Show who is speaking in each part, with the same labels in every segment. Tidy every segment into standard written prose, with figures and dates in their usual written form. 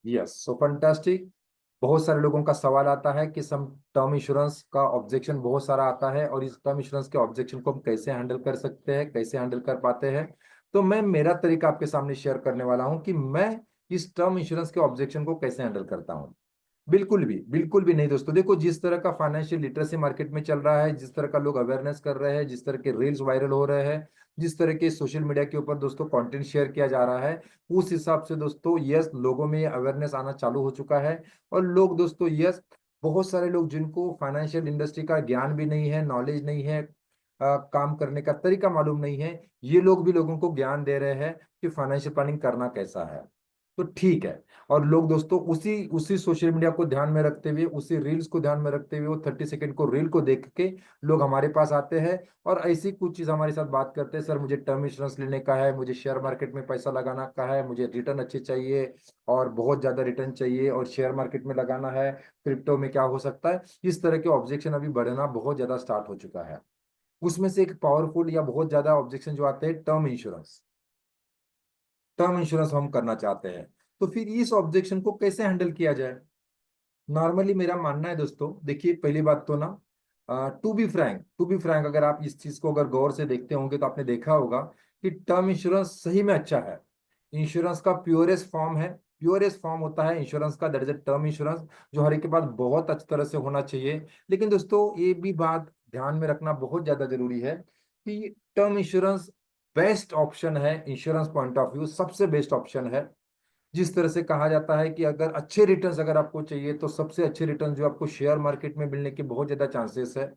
Speaker 1: Yes, सो fantastic. बहुत सारे लोगों का सवाल आता है कि सम टर्म इंश्योरेंस का ऑब्जेक्शन बहुत सारा आता है, और इस टर्म इंश्योरेंस के ऑब्जेक्शन को हम कैसे हैंडल कर सकते हैं, कैसे हैंडल कर पाते हैं। तो मैं मेरा तरीका आपके सामने शेयर करने वाला हूं कि मैं इस टर्म इंश्योरेंस के ऑब्जेक्शन को कैसे हैंडल करता हूं। बिल्कुल भी नहीं दोस्तों। देखो, जिस तरह का फाइनेंशियल लिटरेसी मार्केट में चल रहा है, जिस तरह का लोग अवेयरनेस कर रहे हैं, जिस तरह के रील्स वायरल हो रहे हैं, जिस तरह के सोशल मीडिया के ऊपर दोस्तों कंटेंट शेयर किया जा रहा है, उस हिसाब से दोस्तों यस, लोगों में ये अवेयरनेस आना चालू हो चुका है। और लोग दोस्तों यस, बहुत सारे लोग जिनको फाइनेंशियल इंडस्ट्री का ज्ञान भी नहीं है, नॉलेज नहीं है, काम करने का तरीका मालूम नहीं है, ये लोग भी लोगों को ज्ञान दे रहे हैं कि फाइनेंशियल प्लानिंग करना कैसा है। तो ठीक है। और लोग दोस्तों उसी उसी सोशल मीडिया को ध्यान में रखते हुए, उसी रील्स को ध्यान में रखते हुए, वो 30 सेकंड को रील को देख के लोग हमारे पास आते हैं और ऐसी कुछ चीज हमारे साथ बात करते हैं। सर, मुझे टर्म इंश्योरेंस लेने का है, मुझे शेयर मार्केट में पैसा लगाना का है, मुझे रिटर्न अच्छे चाहिए और बहुत ज्यादा रिटर्न चाहिए, और शेयर मार्केट में लगाना है, क्रिप्टो में क्या हो सकता है। इस तरह के ऑब्जेक्शन अभी बढ़ना बहुत ज्यादा स्टार्ट हो चुका है। उसमें से एक पावरफुल या बहुत ज्यादा ऑब्जेक्शन जो आते हैं, टर्म इंश्योरेंस। टर्म इंश्योरेंस हम करना चाहते हैं, तो फिर इस ऑब्जेक्शन को कैसे हैंडल किया जाए। नॉर्मली मेरा मानना है दोस्तों, देखिए पहली बात तो ना, टू बी फ्रैंक अगर आप इस चीज को अगर गौर से देखते होंगे तो आपने देखा होगा कि टर्म इंश्योरेंस सही में अच्छा है। इंश्योरेंस का प्योरेस्ट फॉर्म है, प्योरेस्ट फॉर्म होता है इंश्योरेंस का, that is a term insurance, जो हर एक के पास बहुत अच्छी तरह से होना चाहिए। लेकिन दोस्तों ये भी बात ध्यान में रखना बहुत ज्यादा जरूरी है कि टर्म इंश्योरेंस बेस्ट ऑप्शन है, इंश्योरेंस पॉइंट ऑफ व्यू सबसे बेस्ट ऑप्शन है। जिस तरह से कहा जाता है कि अगर अच्छे रिटर्न्स अगर आपको चाहिए, तो सबसे अच्छे रिटर्न जो आपको शेयर मार्केट में मिलने के बहुत ज्यादा चांसेस है।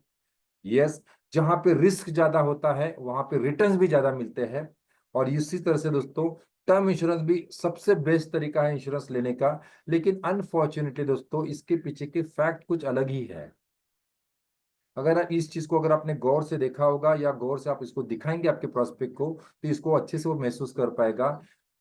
Speaker 1: यस, जहां पे रिस्क ज्यादा होता है वहां पे रिटर्न्स भी ज्यादा मिलते हैं। और इसी तरह से दोस्तों टर्म इंश्योरेंस भी सबसे बेस्ट तरीका है इंश्योरेंस लेने का। लेकिन अनफॉर्चुनेटली दोस्तों इसके पीछे के फैक्ट कुछ अलग ही है। अगर आप इस चीज को अगर आपने गौर से देखा होगा या गौर से आप इसको दिखाएंगे आपके प्रोस्पेक्ट को, तो इसको अच्छे से वो महसूस कर पाएगा।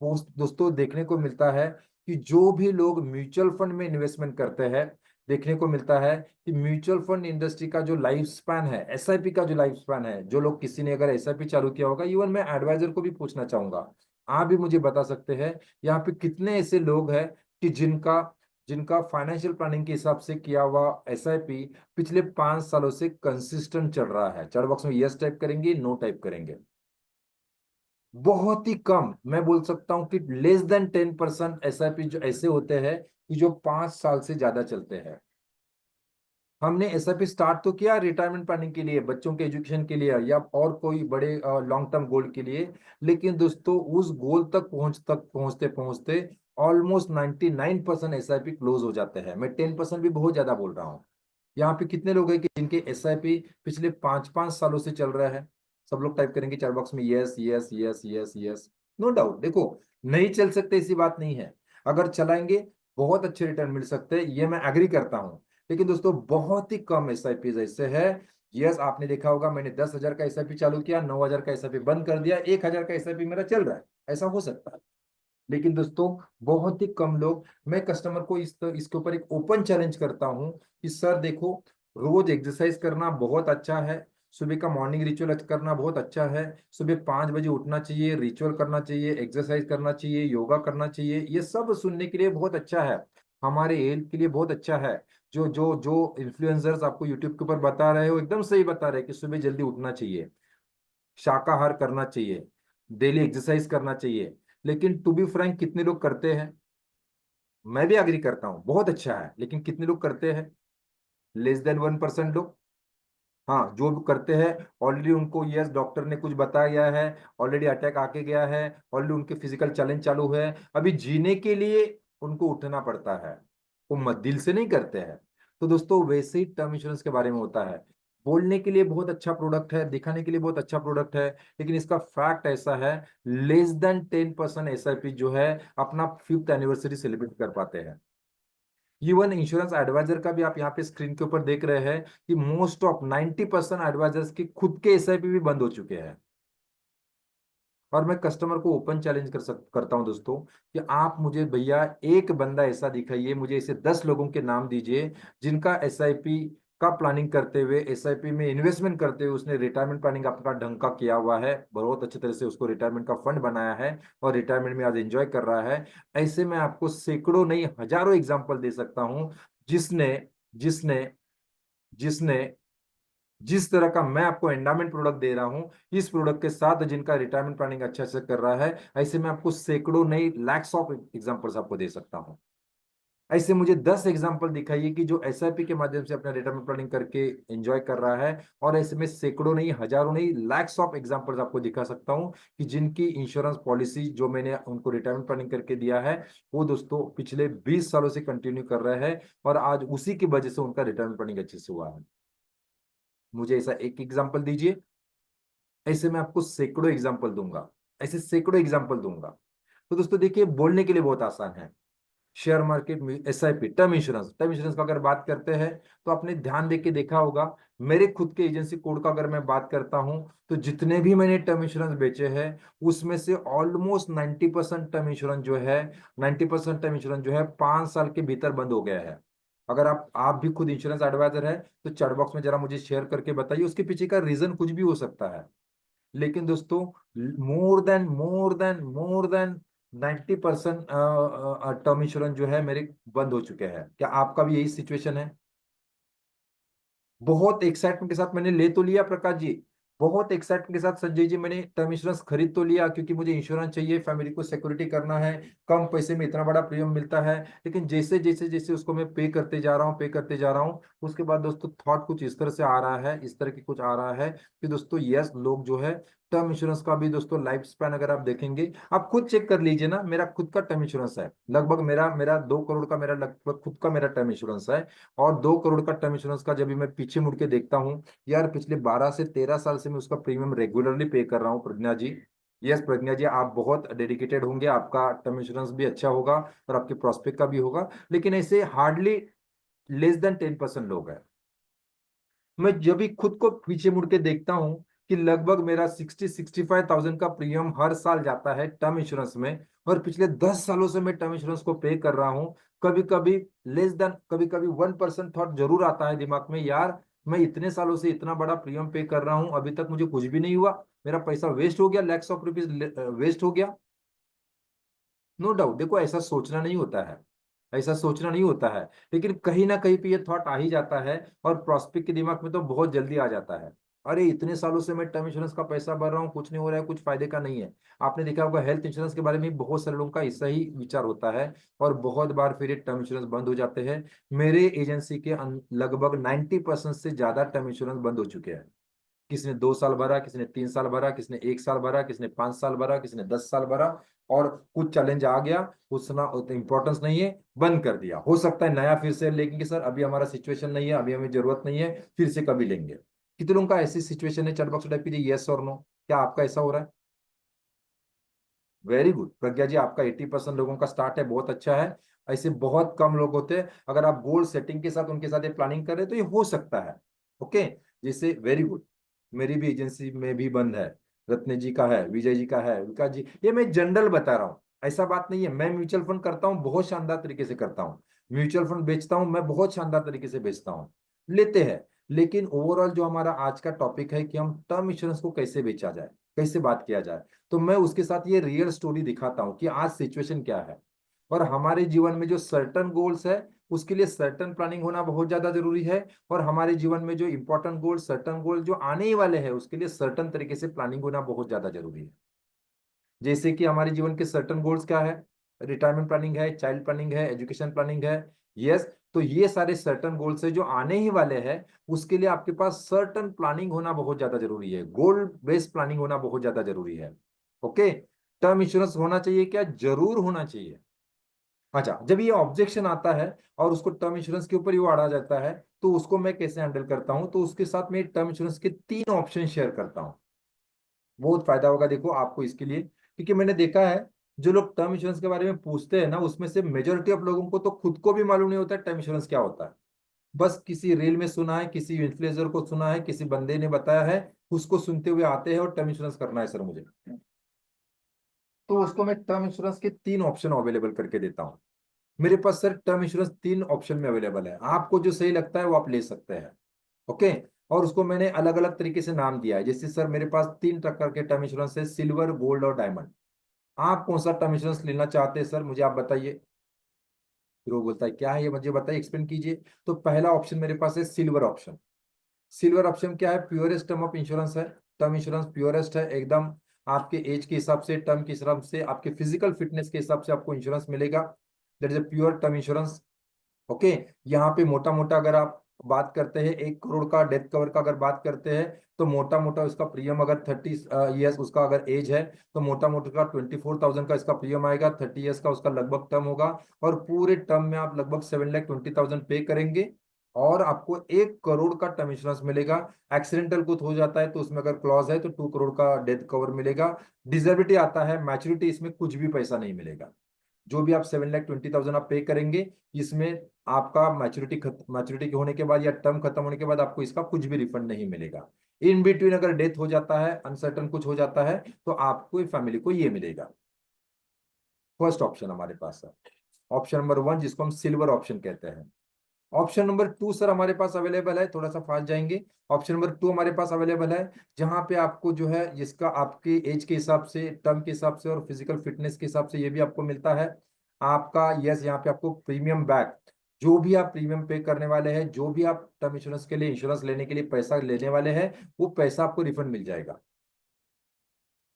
Speaker 1: वो दोस्तों देखने को मिलता है कि जो भी लोग म्यूचुअल फंड में इन्वेस्टमेंट करते हैं, देखने को मिलता है कि म्यूचुअल फंड इंडस्ट्री का जो लाइफ स्पैन है, एसआईपी का जो लाइफ स्पैन है, जो लोग किसी ने अगर एसआईपी चालू किया होगा, इवन मैं एडवाइजर को भी पूछना चाहूंगा, आप भी मुझे बता सकते हैं यहाँ पे कितने ऐसे लोग हैं कि जिनका जिनका फाइनेंशियल प्लानिंग के हिसाब से किया हुआ एसआईपी पिछले 5 सालों से कंसिस्टेंट चल रहा है। चैट बॉक्स में यस टाइप करेंगे, नो टाइप करेंगे। बहुत ही कम, मैं बोल सकता हूं कि लेस देन 10% एसआईपी जो ऐसे होते हैं कि जो 5 साल से ज्यादा चलते हैं। हमने एसआईपी स्टार्ट तो किया रिटायरमेंट प्लानिंग के लिए, बच्चों के एजुकेशन के लिए, या और कोई बड़े लॉन्ग टर्म गोल के लिए। लेकिन दोस्तों उस गोल तक पहुंचते पहुंचते ऑलमोस्ट 99% एसआईपी क्लोज हो जाते हैं। मैं 10% भी बहुत ज्यादा बोल रहा हूँ। यहाँ पे कितने लोग हैं कि जिनके एसआईपी पिछले 5 5 सालों से चल रहा है। सब लोग टाइप करेंगे चैट बॉक्स में yes yes yes yes yes. No doubt, देखो नहीं चल सकते ऐसी बात नहीं है। अगर चलाएंगे बहुत अच्छे रिटर्न मिल सकते हैं, ये मैं एग्री करता हूँ। लेकिन दोस्तों बहुत ही कम एसआईपी ऐसे है। यस, आपने देखा होगा मैंने 10,000 का एसआईपी चालू किया, 9,000 का एसआईपी बंद कर दिया, 1,000 का एसआईपी मेरा चल रहा है। ऐसा हो सकता है। लेकिन दोस्तों बहुत ही कम लोग, मैं कस्टमर को इसके ऊपर एक ओपन चैलेंज करता हूं कि सर देखो, रोज एक्सरसाइज करना बहुत अच्छा है, सुबह का मॉर्निंग रिचुअल करना बहुत अच्छा है, सुबह 5 बजे उठना चाहिए, रिचुअल करना चाहिए, एक्सरसाइज करना चाहिए, योगा करना चाहिए, ये सब सुनने के लिए बहुत अच्छा है, हमारे हेल्थ के लिए बहुत अच्छा है। जो जो जो इन्फ्लुएंसर्स आपको यूट्यूब के ऊपर बता रहे हो एकदम सही बता रहे हैं कि सुबह जल्दी उठना चाहिए, शाकाहार करना चाहिए, डेली एक्सरसाइज करना चाहिए। लेकिन टू बी फ्रैंक कितने लोग करते हैं। मैं भी एग्री करता हूँ बहुत अच्छा है, लेकिन कितने लोग करते हैं। लेस देन 1% लोग। हाँ, जो भी करते हैं ऑलरेडी उनको यस डॉक्टर ने कुछ बताया है, ऑलरेडी अटैक आके गया है, ऑलरेडी उनके फिजिकल चैलेंज चालू है, अभी जीने के लिए उनको उठना पड़ता है, वो मत दिल से नहीं करते हैं। तो दोस्तों वैसे ही टर्म इंश्योरेंस के बारे में होता है। बोलने के लिए बहुत अच्छा प्रोडक्ट है, दिखाने के लिए बहुत अच्छा प्रोडक्ट है, लेकिन इसका फैक्ट ऐसा है, लेस देन 10% एसआईपी जो है अपना 5th एनिवर्सरी सेलिब्रेट कर पाते हैं। इवन इंश्योरेंस एडवाइजर का भी आप यहाँ पे स्क्रीन के ऊपर देख रहे हैं कि मोस्ट ऑफ 90% एडवाइजर्स के खुद के एसआईपी भी बंद हो चुके हैं। और मैं कस्टमर को ओपन चैलेंज करता हूं दोस्तों कि आप मुझे भैया एक बंदा ऐसा दिखाइए, मुझे ऐसे 10 लोगों के नाम दीजिए जिनका एसआईपी का प्लानिंग करते हुए, एसआईपी में इन्वेस्टमेंट करते हुए उसने रिटायरमेंट प्लानिंग आपका ढंग का किया हुआ है, बहुत अच्छी तरह से उसको रिटायरमेंट का फंड बनाया है और रिटायरमेंट में आज एंजॉय कर रहा है। ऐसे में आपको सैकड़ों नहीं हजारों एग्जाम्पल दे सकता हूं जिसने जिसने जिसने जिस तरह का मैं आपको एंडामेंट प्रोडक्ट दे रहा हूं, इस प्रोडक्ट के साथ जिनका रिटायरमेंट प्लानिंग अच्छे से कर रहा है, ऐसे में आपको सैकड़ों नहीं लैक्स ऑफ एग्जांपल्स आपको दे सकता हूं। ऐसे मुझे 10 एग्जांपल दिखाइए कि जो एसआईपी के माध्यम से अपना रिटायरमेंट प्लानिंग करके एंजॉय कर रहा है, और ऐसे में सैकड़ों नहीं हजारों नहीं लैक्स ऑफ एग्जांपल्स आपको दिखा सकता हूं कि जिनकी इंश्योरेंस पॉलिसी जो मैंने उनको रिटायरमेंट प्लानिंग करके दिया है, वो दोस्तों पिछले 20 सालों से कंटिन्यू कर रहे हैं और आज उसी की वजह से उनका रिटायरमेंट प्लानिंग अच्छे से हुआ है। मुझे ऐसा एक एग्जाम्पल दीजिए। ऐसे मैं आपको सैकड़ों एग्जाम्पल दूंगा, ऐसे सैकड़ों एग्जाम्पल दूंगा। तो दोस्तों देखिए, बोलने के लिए बहुत आसान है। शेयर मार्केट में एसआईपी, टर्म इंश्योरेंस का अगर बात करते हैं तो आपने ध्यान दे के देखा होगा, मेरे खुद के एजेंसी कोड का अगर मैं बात करता हूं तो जितने भी मैंने टर्म इंश्योरेंस बेचे हैं उसमें से ऑलमोस्ट 90% टर्म इंश्योरेंस जो है, 90% टर्म इंश्योरेंस जो है 5 साल के भीतर बंद हो गया है। अगर आप भी खुद इंश्योरेंस एडवाइजर है तो चैट बॉक्स में जरा मुझे शेयर करके बताइए, उसके पीछे का रीजन कुछ भी हो सकता है। लेकिन दोस्तों, मोर देन 90% टर्म इंश्योरेंस जो है मेरे बंद हो चुके हैं। क्या आपका भी यही सिचुएशन है? बहुत एक्साइटमेंट के साथ मैंने ले तो लिया प्रकाश जी, बहुत एक्साइटमेंट के साथ संजय जी मैंने टर्म इंश्योरेंस खरीद तो लिया, क्योंकि मुझे इंश्योरेंस चाहिए, फैमिली को सिक्योरिटी करना है, कम पैसे में इतना बड़ा प्रीमियम मिलता है। लेकिन जैसे जैसे जैसे उसको मैं पे करते जा रहा हूँ, पे करते जा रहा हूँ, उसके बाद दोस्तों थॉट कुछ इस तरह से आ रहा है, इस तरह की कुछ आ रहा है कि दोस्तों यस, लोग जो है टर्म इंश्योरेंस का भी दोस्तों लाइफ स्पैन अगर आप देखेंगे, आप खुद चेक कर लीजिए ना, मेरा खुद का टर्म इंश्योरेंस है लगभग, मेरा मेरा 2 करोड़ का मेरा लगभग खुद का मेरा टर्म इंश्योरेंस है। और 2 करोड़ का टर्म इंश्योरेंस का जब भी मैं पीछे मुड़ के देखता हूँ, यार पिछले 12 से 13 साल से मैं उसका प्रीमियम रेगुलरली पे कर रहा हूँ प्रज्ञा जी। यस प्रज्ञा जी, आप बहुत डेडिकेटेड होंगे, आपका टर्म इंश्योरेंस भी अच्छा होगा और आपके प्रोस्पेक्ट का भी होगा, लेकिन ऐसे हार्डली लेस देन 10% लोग हैं। मैं जब भी खुद को पीछे मुड़ के देखता हूँ कि लगभग मेरा 60-65 थाउजेंड का प्रीमियम हर साल जाता है टर्म इंश्योरेंस में, और पिछले 10 सालों से मैं टर्म इंश्योरेंस को पे कर रहा हूँ, कभी कभी लेस देन, कभी कभी 1% थॉट जरूर आता है दिमाग में, यार मैं इतने सालों से इतना बड़ा प्रीमियम पे कर रहा हूँ, अभी तक मुझे कुछ भी नहीं हुआ, मेरा पैसा वेस्ट हो गया, लैक्स ऑफ रुपीज वेस्ट हो गया। नो डाउट, देखो ऐसा सोचना नहीं होता है, ऐसा सोचना नहीं होता है, लेकिन कहीं ना कहीं पे ये थॉट आ ही जाता है, और प्रोस्पेक्ट के दिमाग में तो बहुत जल्दी आ जाता है, अरे इतने सालों से मैं टर्म इंश्योरेंस का पैसा भर रहा हूँ, कुछ नहीं हो रहा है, कुछ फायदे का नहीं है। आपने देखा होगा हेल्थ इंश्योरेंस के बारे में बहुत सारे लोगों का ऐसा ही विचार होता है, और बहुत बार फिर ये टर्म इंश्योरेंस बंद हो जाते हैं। मेरे एजेंसी के लगभग 90% से ज्यादा टर्म इंश्योरेंस बंद हो चुके हैं। किसी ने 2 साल भरा, किसी ने 3 साल भरा, किसी ने 1 साल भरा, किसी ने 5 साल भरा, किसी ने 10 साल भरा, और कुछ चैलेंज आ गया, उतना उतना इंपॉर्टेंस नहीं है, बंद कर दिया। हो सकता है नया फिर से लेंगे, सर अभी हमारा सिचुएशन नहीं है, अभी हमें जरूरत नहीं है, फिर से कभी लेंगे। कितने लोगों का ऐसी सिचुएशन है? चैट बॉक्स में टाइप कीजिए यस और नो, क्या आपका ऐसा हो रहा है? वेरी गुड प्रज्ञा जी, आपका 80% लोगों का स्टार्ट है, बहुत अच्छा है। ऐसे बहुत कम लोग होते हैं, अगर आप गोल सेटिंग के साथ उनके साथ ये प्लानिंग कर रहे हैं तो ये हो सकता है। ओके, जैसे वेरी गुड, मेरी भी एजेंसी में भी बंद है, रत्न जी का है, विजय जी का है, विकास जी, ये मैं जनरल बता रहा हूँ, ऐसा बात नहीं है। मैं म्यूचुअल फंड करता हूँ, बहुत शानदार तरीके से करता हूँ, म्यूचुअल फंड बेचता हूँ मैं, बहुत शानदार तरीके से बेचता हूँ, लेते हैं। लेकिन ओवरऑल जो हमारा आज का टॉपिक है कि हम टर्म इंश्योरेंस को कैसे बेचा जाए, कैसे बात किया जाए, तो मैं उसके साथ ये रियल स्टोरी दिखाता हूँ कि आज सिचुएशन क्या है। और हमारे जीवन में जो सर्टन गोल्स है, उसके लिए सर्टन प्लानिंग होना बहुत ज्यादा जरूरी है, और हमारे जीवन में जो इंपॉर्टेंट गोल, सर्टन गोल जो आने ही वाले हैं, उसके लिए सर्टन तरीके से प्लानिंग होना बहुत ज्यादा जरूरी है। जैसे कि हमारे जीवन के सर्टन गोल्स क्या है? रिटायरमेंट प्लानिंग है, चाइल्ड प्लानिंग है, एजुकेशन प्लानिंग है। यस, तो ये सारे सर्टन गोल्स है जो आने ही वाले हैं, उसके लिए आपके पास सर्टन प्लानिंग होना बहुत ज्यादा जरूरी है, गोल बेस्ड प्लानिंग होना बहुत ज्यादा जरूरी है। ओके, टर्म इंश्योरेंस होना चाहिए क्या? जरूर होना चाहिए। अच्छा, जब ये ऑब्जेक्शन आता है और उसको टर्म इंश्योरेंस के ऊपर ही वो अड़ा जाता है, तो उसको मैं कैसे हैंडल करता हूं? तो उसके साथ मैं टर्म इंश्योरेंस के 3 ऑप्शन शेयर करता हूं। बहुत फायदा होगा देखो आपको इसके लिए, क्योंकि मैंने देखा है जो लोग टर्म इंश्योरेंस के बारे में पूछते हैं ना, उसमें से मेजोरिटी ऑफ लोगों को तो खुद को भी मालूम नहीं होता टर्म इंश्योरेंस क्या होता है। बस किसी रील में सुना है, किसी इन्फ्लुएंसर को सुना है, किसी बंदे ने बताया है, उसको सुनते हुए आते हैं और टर्म इंश्योरेंस करना है सर मुझे, तो उसको मैं टर्म इंश्योरेंस के 3 ऑप्शन अवेलेबल करके देता हूँ। मेरे पास सर टर्म इंश्योरेंस 3 ऑप्शन में अवेलेबल है, आपको जो सही लगता है वो आप ले सकते हैं। ओके। और उसको मैंने अलग अलग तरीके से नाम दिया है, जैसे सर मेरे पास 3 प्रकार के टर्म इंश्योरेंस है, सिल्वर, गोल्ड और डायमंड। आप कौन सा टर्म इंश्योरेंस लेना चाहते हैं सर, मुझे आप बताइए। फिर वो बोलता है क्या है ये, मुझे बताइए, एक्सप्लेन कीजिए। तो पहला ऑप्शन मेरे पास है सिल्वर ऑप्शन। सिल्वर ऑप्शन क्या है, प्योरेस्ट टर्म ऑफ इंश्योरेंस है। टर्म इंश्योरेंस प्योरेस्ट है एकदम, आपके एज के हिसाब से, टर्म के हिसाब से, आपके फिजिकल फिटनेस के हिसाब से आपको इंश्योरेंस मिलेगा। That is a pure term insurance. Okay. यहाँ पे मोटा मोटा अगर आप बात करते हैं 1 करोड़ का डेथ कवर का अगर बात करते हैं, तो मोटा मोटा उसका प्रीमियम अगर 30 ईयर्स उसका अगर एज है, तो मोटा मोटा का 24,000 का इसका प्रीमियम आएगा। 30 ईयर्स का उसका लगभग टर्म होगा। और पूरे टर्म में आप लगभग 7,20,000 पे करेंगे, और आपको 1 करोड़ का टर्म इंश्योरेंस मिलेगा। एक्सीडेंटल कुछ हो जाता है तो उसमें अगर क्लॉज है तो 2 करोड़ का डेथ कवर मिलेगा। डिसेबिलिटी आता है, मैच्योरिटी, इसमें कुछ भी पैसा नहीं मिलेगा। जो भी आप 7,20,000 आप पे करेंगे, इसमें आपका मैच्योरिटी के होने के बाद या टर्म खत्म होने के बाद आपको इसका कुछ भी रिफंड नहीं मिलेगा। इन बिटवीन अगर डेथ हो जाता है, अनसर्टन कुछ हो जाता है, तो आपको फैमिली को ये मिलेगा। फर्स्ट ऑप्शन हमारे पास है, ऑप्शन नंबर 1, जिसको हम सिल्वर ऑप्शन कहते हैं। ऑप्शन नंबर 2 सर हमारे पास अवेलेबल है, थोड़ा सा फास्ट जाएंगे। ऑप्शन नंबर 2 हमारे पास अवेलेबल है, जहां पे आपको जो है, जिसका आपके एज के हिसाब से, टर्म के हिसाब से और फिजिकल फिटनेस के हिसाब से ये भी आपको मिलता है। आपका यस, यहाँ पे आपको प्रीमियम बैक, जो भी आप प्रीमियम पे करने वाले हैं, जो भी आप टर्म इंश्योरेंस के लिए, इंश्योरेंस लेने के लिए पैसा लेने वाले हैं, वो पैसा आपको रिफंड मिल जाएगा।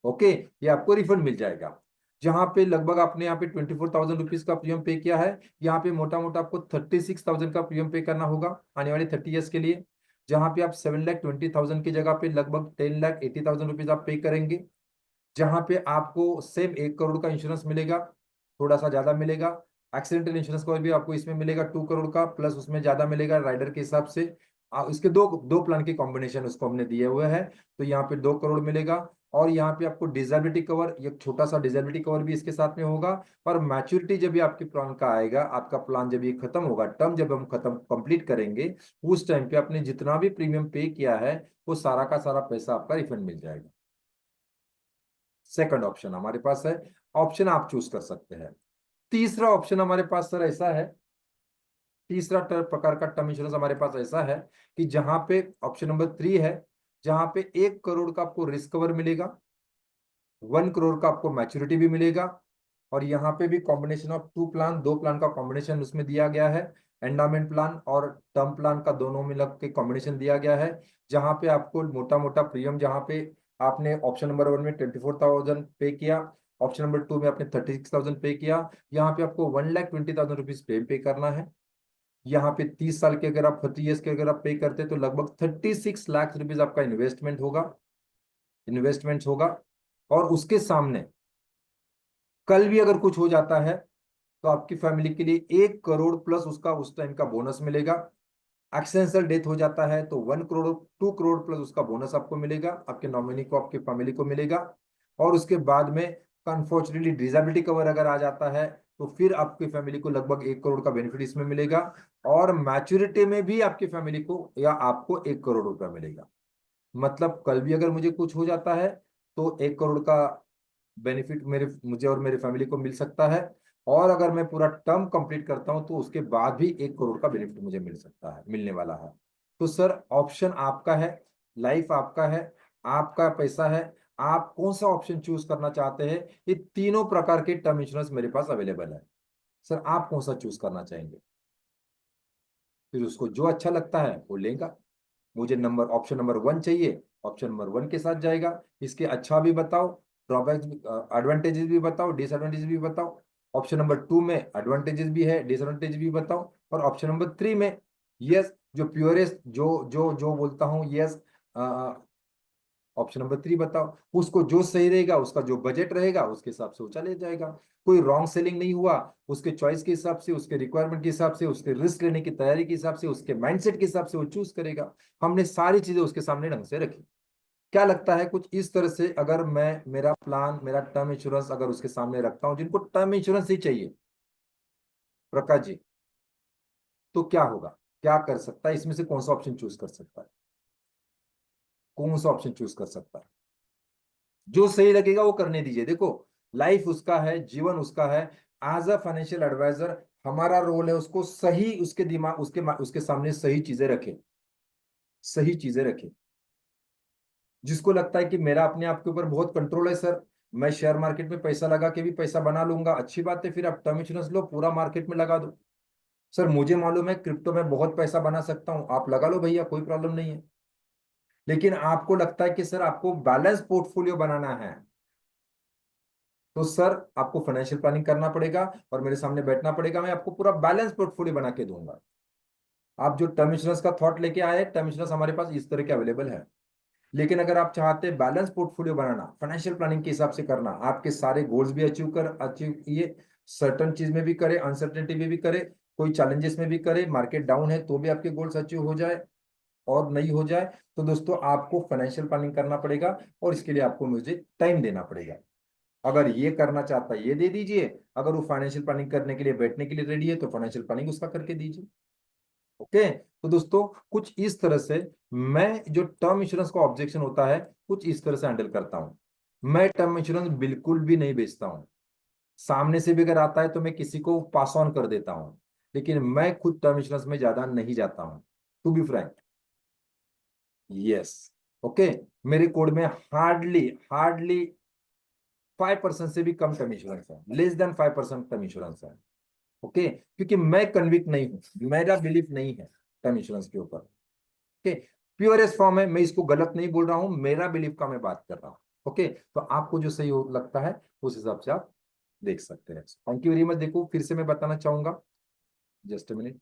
Speaker 1: ओके। ये आपको रिफंड मिल जाएगा। जहां पे लगभग आपने यहाँ पे 24,000 रुपीज का प्रीमियम पे किया है, यहाँ पे मोटा मोटा आपको 36,000 का प्रीमियम पे करना होगा आने वाले 30 ईयर्स के लिए। जहां पे आप 7,20,000 की जगह पे लगभग 10,80,000 रुपीज आप पे करेंगे। जहां पे आपको सेम 1 करोड़ का इंश्योरेंस मिलेगा, थोड़ा सा ज्यादा मिलेगा। एक्सीडेंटल इंश्योरेंस का भी आपको इसमें मिलेगा 2 करोड़ का, प्लस उसमें ज्यादा मिलेगा राइडर के हिसाब से। इसके दो दो प्लान के कॉम्बिनेशन उसको हमने दिए हुए हैं। तो यहाँ पे 2 करोड़ मिलेगा। और यहाँ पे आपको डिजेबिलिटी कवर, एक छोटा सा डिजेबिलिटी कवर भी इसके साथ में होगा। और मैच्योरिटी जब भी आपके प्लान का आएगा, आपका प्लान जब ये खत्म होगा, टर्म जब हम खत्म कंप्लीट करेंगे, उस टाइम पे आपने जितना भी प्रीमियम पे किया है, वो सारा का सारा पैसा आपका रिफंड मिल जाएगा। सेकंड ऑप्शन हमारे पास है, ऑप्शन आप चूज कर सकते हैं। तीसरा ऑप्शन हमारे पास सर ऐसा है, प्रकार का टर्म इंश्योरेंस हमारे पास ऐसा है, कि जहां पे ऑप्शन नंबर 3 है, जहां पे 1 करोड़ का आपको रिस्क कवर मिलेगा, 1 करोड़ का आपको मैच्योरिटी भी मिलेगा। और यहाँ पे भी कॉम्बिनेशन ऑफ 2 प्लान, 2 प्लान का कॉम्बिनेशन उसमें दिया गया है। एंडामेंट प्लान और टर्म प्लान का दोनों मिला के कॉम्बिनेशन दिया गया है। जहाँ पे आपको मोटा मोटा प्रीमियम, जहाँ पे आपने ऑप्शन नंबर 1 में 24,000 पे किया, ऑप्शन नंबर 2 में आपने 36,000 पे किया, यहाँ पे आपको 1,20,000 रुपीज पे करना है। यहाँ पे 30 साल के अगर आप 30 ईयर्स के अगर आप पे करते हैं, तो लगभग 36 लाख रुपीज आपका इन्वेस्टमेंट होगा। और उसके सामने कल भी अगर कुछ हो जाता है, तो आपकी फैमिली के लिए 1 करोड़ प्लस उसका उस टाइम का बोनस मिलेगा। एक्सीडेंटल डेथ हो जाता है तो 1 करोड़, 2 करोड़ प्लस उसका बोनस आपको मिलेगा, आपके नॉमिनी को, आपके फैमिली को मिलेगा। और उसके बाद में अनफॉर्चुनेटली डिसेबिलिटी कवर अगर आ जाता है, तो फिर आपकी फैमिली को लगभग 1 करोड़ का बेनिफिट इसमें मिलेगा। और मैच्योरिटी में भी आपकी फैमिली को या आपको 1 करोड़ रुपया मिलेगा। मतलब कल भी अगर मुझे कुछ हो जाता है, तो 1 करोड़ का बेनिफिट मुझे और मेरे फैमिली को मिल सकता है। और अगर मैं पूरा टर्म कंप्लीट करता हूं, तो उसके बाद भी 1 करोड़ का बेनिफिट मुझे मिलने वाला है। तो सर ऑप्शन आपका है, लाइफ आपका है, आपका पैसा है। आप कौन सा ऑप्शन चूज करना चाहते हैं? ये तीनों प्रकार के टर्म इंश्योरेंस मेरे पास अवेलेबल है। सर आप कौन सा चूज करना चाहेंगे? फिर उसको जो अच्छा लगता है वो लेगा। मुझे ऑप्शन नंबर 1 चाहिए, ऑप्शन नंबर 1 के साथ जाएगा। इसके अच्छा भी बताओ, ड्रॉबैक्स, एडवांटेजेस भी बताओ, डिसएडवांटेजेस भी बताओ। ऑप्शन नंबर 2 में एडवांटेजेस भी है, डिसएडवांटेज भी बताओ। और ऑप्शन नंबर 3 में यस, जो प्योरेस्ट, जो जो जो बोलता हूँ यस, ऑप्शन नंबर 3 बताओ। उसको जो सही रहेगा, उसका जो बजट रहेगा, उसके हिसाब से वो चले जाएगा। कोई रॉन्ग सेलिंग नहीं हुआ, उसके चॉइस के हिसाब से, उसके रिक्वायरमेंट के हिसाब से, उसके रिस्क लेने की तैयारी के हिसाब से, उसके माइंडसेट के हिसाब से वो चूज करेगा। हमने सारी चीजें उसके सामने ढंग से रखी। क्या लगता है कुछ इस तरह से, अगर मैं मेरा प्लान, मेरा टर्म इंश्योरेंस अगर उसके सामने रखता हूं, जिनको टर्म इंश्योरेंस ही चाहिए, प्रकाश जी, तो क्या होगा? क्या कर सकता है इसमें से? कौन सा ऑप्शन चूज कर सकता है? कौन सा ऑप्शन चूज कर सकता है? जो सही लगेगा वो करने दीजिए। देखो, लाइफ उसका है, जीवन उसका है। एज अ फाइनेंशियल एडवाइजर हमारा रोल है उसको सही, उसके दिमाग, उसके सामने सही चीजें रखें। सही चीजें रखें। जिसको लगता है कि मेरा अपने आप के ऊपर बहुत कंट्रोल है सर, मैं शेयर मार्केट में पैसा लगा के भी पैसा बना लूंगा, अच्छी बात है, फिर आप टर्म इंश्योरेंस लो, पूरा मार्केट में लगा दो। सर मुझे मालूम है क्रिप्टो में बहुत पैसा बना सकता हूँ, आप लगा लो भैया, कोई प्रॉब्लम नहीं है। लेकिन आपको लगता है कि सर आपको बैलेंस पोर्टफोलियो बनाना है, तो सर आपको फाइनेंशियल प्लानिंग करना पड़ेगा और मेरे सामने बैठना पड़ेगा, मैं आपको पूरा बैलेंस पोर्टफोलियो बना के दूंगा। आप जो टर्म इंश्योरेंस का थॉट लेके आए, टर्म इंश्योरेंस हमारे पास इस तरह के अवेलेबल है। लेकिन अगर आप चाहते हैं बैलेंस पोर्टफोलियो बनाना, फाइनेंशियल प्लानिंग के हिसाब से करना, आपके सारे गोल्स भी अचीव ये सर्टन चीज में भी करे, अनसर्टेनिटी में भी करे, कोई चैलेंजेस में भी करे, मार्केट डाउन है तो भी आपके गोल्स अचीव हो जाए और नहीं हो जाए, तो दोस्तों आपको फाइनेंशियल प्लानिंग करना पड़ेगा और इसके लिए आपको मुझे टाइम देना पड़ेगा। अगर ये करना चाहता है ये दे दीजिए, अगर वो फाइनेंशियल प्लानिंग करने के लिए बैठने के लिए रेडी है तो फाइनेंशियल प्लानिंग उसका करके दीजिए। ओके, तो दोस्तों कुछ इस तरह से मैं जो टर्म इंश्योरेंस का ऑब्जेक्शन होता है कुछ इस तरह से हैंडल करता हूं। मैं टर्म इंश्योरेंस बिल्कुल भी नहीं बेचता हूं, सामने से भी अगर आता है तो मैं किसी को पास ऑन कर देता हूं, लेकिन मैं खुद टर्म इंश्योरेंस में ज्यादा नहीं जाता हूं, to be frank. Yes. Okay, मेरे कोड में हार्डली हार्डली 5% से भी कम टर्म इंश्योरेंस है, लेस देन 5% टर्म इंश्योरेंस है। ओके, क्योंकि मैं कन्विक्ट नहीं हूं, मेरा बिलीफ नहीं है टर्म इंश्योरेंस के ऊपर। ओके, प्योरेस्ट फॉर्म है, मैं इसको गलत नहीं बोल रहा हूं, मेरा बिलीफ का मैं बात कर रहा हूं। ओके, तो आपको जो सही लगता है उस हिसाब से आप देख सकते हैं। Thank you very much. देखो फिर से मैं बताना चाहूंगा, जस्ट अ मिनट।